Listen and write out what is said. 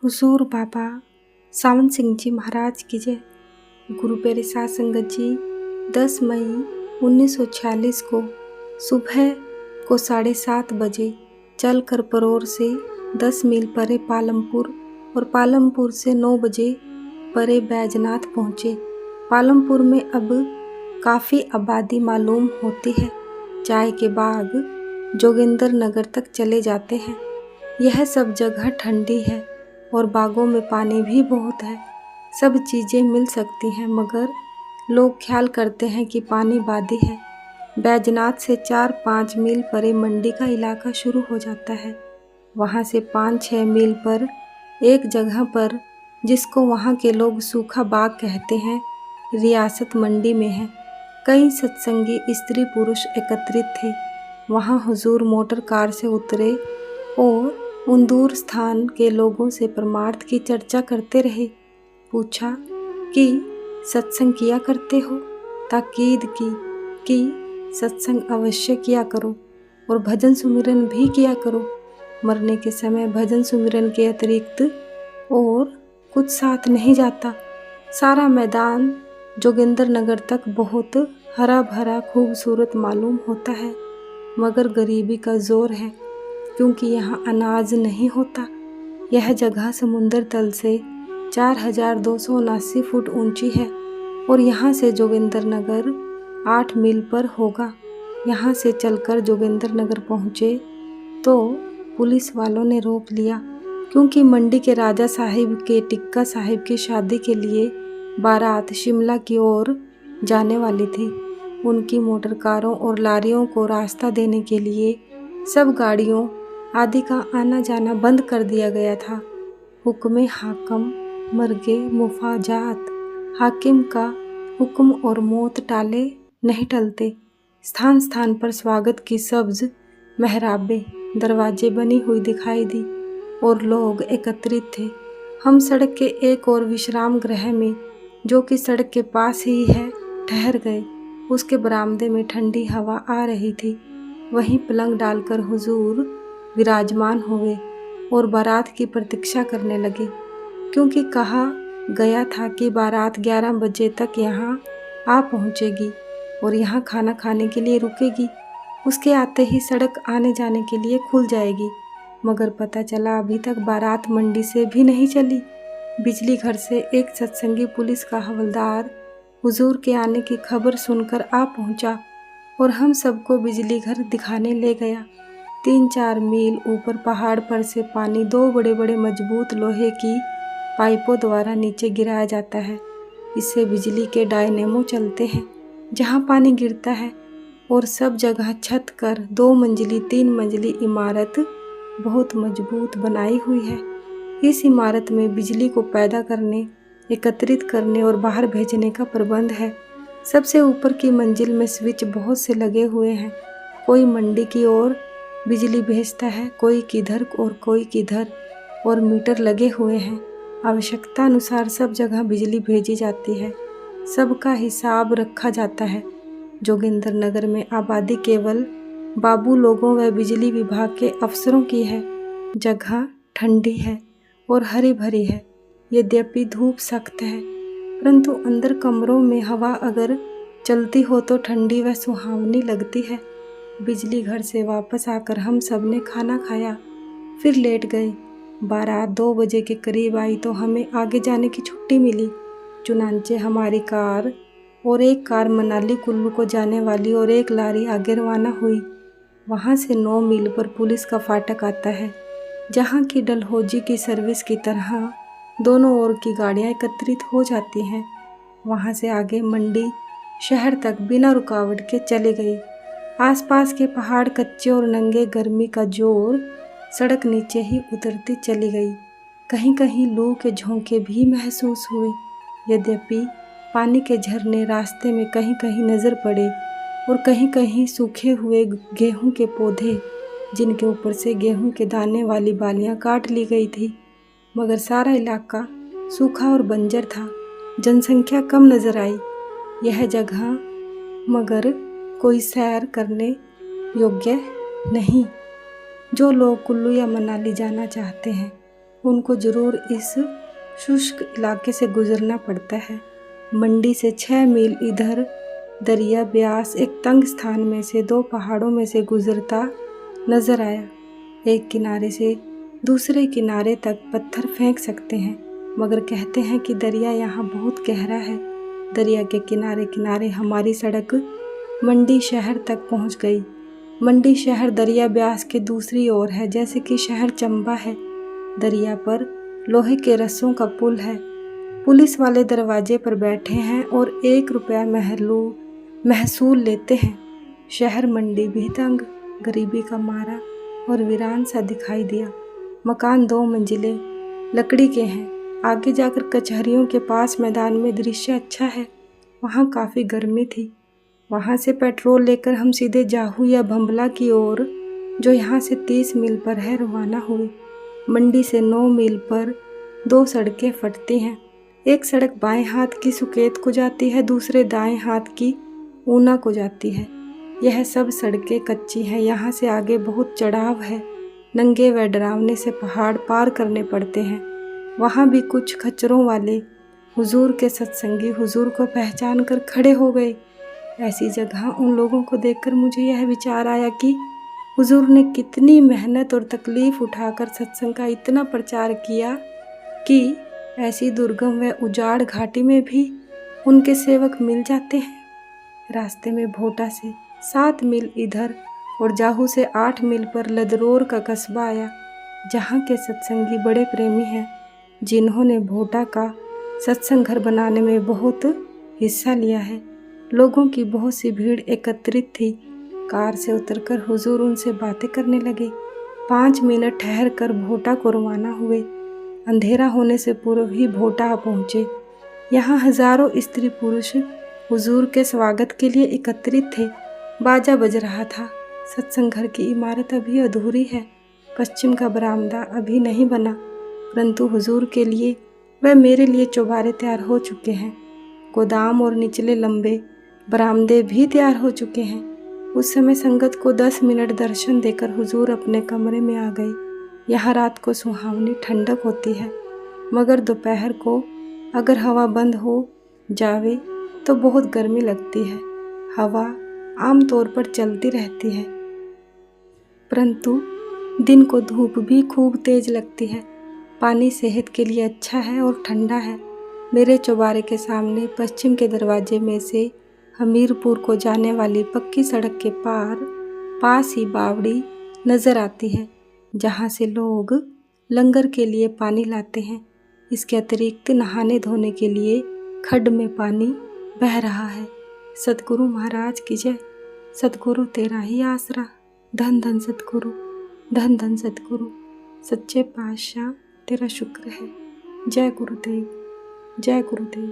हुजूर बाबा सावन सिंह जी महाराज की जय। गुरु प्यारे साध संगत जी, 10 मई 1946 को सुबह को 7:30 बजे चलकर परोर से 10 मील परे पालमपुर और पालमपुर से 9 बजे परे बैजनाथ पहुँचे। पालमपुर में अब काफ़ी आबादी मालूम होती है। चाय के बाग जोगिंदर नगर तक चले जाते हैं। यह सब जगह ठंडी है और बागों में पानी भी बहुत है। सब चीज़ें मिल सकती हैं, मगर लोग ख्याल करते हैं कि पानी बादी है। बैजनाथ से 4-5 मील परे मंडी का इलाका शुरू हो जाता है। वहाँ से 5-6 मील पर एक जगह पर, जिसको वहाँ के लोग सूखा बाग कहते हैं, रियासत मंडी में है। कई सत्संगी स्त्री पुरुष एकत्रित थे। वहाँ हुजूर मोटर कार से उतरे और उन दूर स्थान के लोगों से परमार्थ की चर्चा करते रहे। पूछा कि सत्संग किया करते हो? ताकीद की कि सत्संग अवश्य किया करो और भजन सुमिरन भी किया करो। मरने के समय भजन सुमिरन के अतिरिक्त और कुछ साथ नहीं जाता। सारा मैदान जोगिंदर नगर तक बहुत हरा भरा खूबसूरत मालूम होता है, मगर गरीबी का जोर है, क्योंकि यहाँ अनाज नहीं होता। यह जगह समुंदर तल से 4279 फुट ऊंची है और यहाँ से जोगिंदर नगर 8 मील पर होगा। यहाँ से चलकर जोगिंदर नगर पहुँचे तो पुलिस वालों ने रोक लिया, क्योंकि मंडी के राजा साहिब के टिक्का साहिब की शादी के लिए बारात शिमला की ओर जाने वाली थी। उनकी मोटर कारों और लारियों को रास्ता देने के लिए सब गाड़ियों आदि का आना जाना बंद कर दिया गया था। हुक्म हाकम मर्गे मुफाजात, हाकिम का हुक्म और मौत टाले नहीं टलते। स्थान स्थान पर स्वागत की सब्ज मेहराबे दरवाजे बनी हुई दिखाई दी और लोग एकत्रित थे। हम सड़क के एक और विश्राम गृह में, जो कि सड़क के पास ही है, ठहर गए। उसके बरामदे में ठंडी हवा आ रही थी। वहीं पलंग डालकर हुजूर विराजमान हुए और बारात की प्रतीक्षा करने लगे, क्योंकि कहा गया था कि बारात 11 बजे तक यहाँ आ पहुँचेगी और यहाँ खाना खाने के लिए रुकेगी। उसके आते ही सड़क आने जाने के लिए खुल जाएगी। मगर पता चला अभी तक बारात मंडी से भी नहीं चली। बिजली घर से एक सत्संगी पुलिस का हवलदार हुजूर के आने की खबर सुनकर आ पहुँचा और हम सबको बिजली घर दिखाने ले गया। 3-4 मील ऊपर पहाड़ पर से पानी 2 बड़े बड़े मजबूत लोहे की पाइपों द्वारा नीचे गिराया जाता है। इससे बिजली के डायनेमो चलते हैं जहाँ पानी गिरता है, और सब जगह छत कर 2 मंजिली 3 मंजिली इमारत बहुत मजबूत बनाई हुई है। इस इमारत में बिजली को पैदा करने, एकत्रित करने और बाहर भेजने का प्रबंध है। सबसे ऊपर की मंजिल में स्विच बहुत से लगे हुए हैं। कोई मंडी की ओर बिजली भेजता है, कोई किधर और कोई किधर, और मीटर लगे हुए हैं। आवश्यकता अनुसार सब जगह बिजली भेजी जाती है। सबका हिसाब रखा जाता है। जोगिंदर नगर में आबादी केवल बाबू लोगों व बिजली विभाग के अफसरों की है। जगह ठंडी है और हरी भरी है। यद्यपि धूप सख्त है, परंतु अंदर कमरों में हवा अगर चलती हो तो ठंडी व सुहावनी लगती है। बिजली घर से वापस आकर हम सब ने खाना खाया, फिर लेट गए। बारात 2 बजे के करीब आई तो हमें आगे जाने की छुट्टी मिली। चुनांचे हमारी कार और एक कार मनाली कुल्लू को जाने वाली और एक लारी आगे रवाना हुई। वहाँ से 9 मील पर पुलिस का फाटक आता है, जहाँ की डलहौजी की सर्विस की तरह दोनों ओर की गाड़ियाँ एकत्रित हो जाती हैं। वहाँ से आगे मंडी शहर तक बिना रुकावट के चले गए। आसपास के पहाड़ कच्चे और नंगे, गर्मी का जोर, सड़क नीचे ही उतरती चली गई। कहीं कहीं लू के झोंके भी महसूस हुए। यद्यपि पानी के झरने रास्ते में कहीं कहीं नज़र पड़े और कहीं कहीं सूखे हुए गेहूं के पौधे, जिनके ऊपर से गेहूं के दाने वाली बालियां काट ली गई थी। मगर सारा इलाका सूखा और बंजर था। जनसंख्या कम नज़र आई। यह जगह मगर कोई सैर करने योग्य नहीं। जो लोग कुल्लू या मनाली जाना चाहते हैं उनको ज़रूर इस शुष्क इलाके से गुजरना पड़ता है। मंडी से 6 मील इधर दरिया ब्यास एक तंग स्थान में से 2 पहाड़ों में से गुजरता नजर आया। एक किनारे से दूसरे किनारे तक पत्थर फेंक सकते हैं, मगर कहते हैं कि दरिया यहाँ बहुत गहरा है। दरिया के किनारे किनारे हमारी सड़क मंडी शहर तक पहुँच गई। मंडी शहर दरिया ब्यास के दूसरी ओर है, जैसे कि शहर चंबा है। दरिया पर लोहे के रस्सों का पुल है। पुलिस वाले दरवाजे पर बैठे हैं और 1 रुपया महसूल लेते हैं। शहर मंडी भी तंग, गरीबी का मारा और वीरान सा दिखाई दिया। मकान 2 मंजिले लकड़ी के हैं। आगे जाकर कचहरियों के पास मैदान में दृश्य अच्छा है। वहाँ काफ़ी गर्मी थी। वहाँ से पेट्रोल लेकर हम सीधे जाहू या भंबला की ओर, जो यहाँ से 30 मील पर है, रवाना हुए। मंडी से 9 मील पर 2 सड़कें फटती हैं। एक सड़क बाएं हाथ की सुकेत को जाती है, दूसरे दाएं हाथ की ऊना को जाती है। यह सब सड़कें कच्ची हैं। यहाँ से आगे बहुत चढ़ाव है। नंगे व डरावने से पहाड़ पार करने पड़ते हैं। वहाँ भी कुछ खच्चरों वाले हुजूर के सत्संगी हुजूर को पहचान कर खड़े हो गए। ऐसी जगह उन लोगों को देखकर मुझे यह विचार आया कि हुजूर ने कितनी मेहनत और तकलीफ़ उठाकर सत्संग का इतना प्रचार किया कि ऐसी दुर्गम व उजाड़ घाटी में भी उनके सेवक मिल जाते हैं। रास्ते में भोटा से 7 मील इधर और जाहू से 8 मील पर लदरोर का कस्बा आया, जहाँ के सत्संगी बड़े प्रेमी हैं, जिन्होंने भोटा का सत्संग घर बनाने में बहुत हिस्सा लिया है। लोगों की बहुत सी भीड़ एकत्रित थी। कार से उतरकर हुजूर उनसे बातें करने लगे। 5 मिनट ठहर कर भोटा को रवाना हुए। अंधेरा होने से पूर्व ही भोटा पहुँचे। यहाँ हजारों स्त्री पुरुष हुजूर के स्वागत के लिए एकत्रित थे। बाजा बज रहा था। सत्संग घर की इमारत अभी अधूरी है। पश्चिम का बरामदा अभी नहीं बना, परंतु हुजूर के लिए व मेरे लिए चौबारे तैयार हो चुके हैं। गोदाम और निचले लंबे बरामदे भी तैयार हो चुके हैं। उस समय संगत को 10 मिनट दर्शन देकर हुजूर अपने कमरे में आ गए। यहाँ रात को सुहावनी ठंडक होती है, मगर दोपहर को अगर हवा बंद हो जावे तो बहुत गर्मी लगती है। हवा आमतौर पर चलती रहती है, परंतु दिन को धूप भी खूब तेज लगती है। पानी सेहत के लिए अच्छा है और ठंडा है। मेरे चौबारे के सामने पश्चिम के दरवाजे में से हमीरपुर को जाने वाली पक्की सड़क के पास ही बावड़ी नज़र आती है, जहाँ से लोग लंगर के लिए पानी लाते हैं। इसके अतिरिक्त नहाने धोने के लिए खड्ड में पानी बह रहा है। सतगुरु महाराज की जय। सतगुरु तेरा ही आसरा। धन धन सतगुरु, धन धन सतगुरु। सच्चे पातशाह तेरा शुक्र है। जय गुरुदेव, जय गुरुदेव।